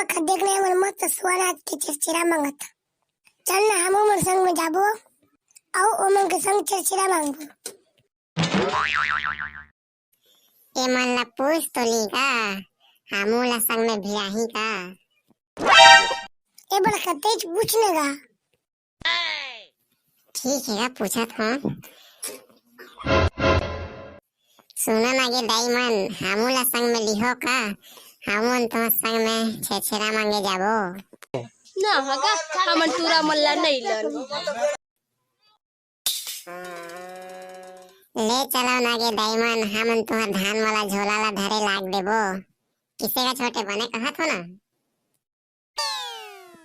बड़का देखने में मत स्वराज के चिरचिरा मांगता। चल ना हम उमर संग में जाबो आओ उमर के संग चिरचिरा मांगबो। ए मन ला पूछ तो ली का हमूला संग में भिड़ाही का। ए बड़का तेज पूछने का। ठीक है पूछत हूँ। सुनो ना गे दाई मन हमूला संग में लिहो का हमन तो संग में छेछेरा मांगे जाबो। ना हगा हमन टूरा मल्ला नहीं लन। ले चलो ना गे दाई मन हमन तुहर धान वाला झोला ला धरे लाग देबो। किसे का छोटे बने कहत हो ना।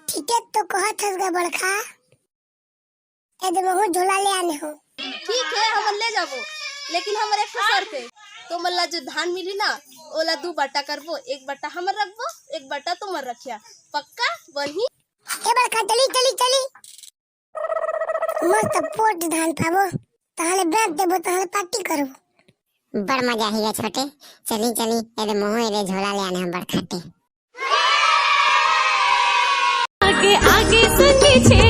ठीक है तो कहत हस गा बड़का ए दे महू झोला ले आने हो। ठीक है हमन ले जाबो लेकिन हमर एक शर्त है तो मल्ला जो धान मिली ना ओला 2 बट्टा करबो, 1 बट्टा हमर रखबो 1 बट्टा तुमर रखिया पक्का बनी। ए बड़का चली चली चली मस्त पोट धान पाबो ताहले बैग देबो ताहले पार्टी करबो। बड़ मजा ही छोटे चली चली ए दे मोह ए दे झोला ले आने हम बड़ खाते। आगे आगे संग छे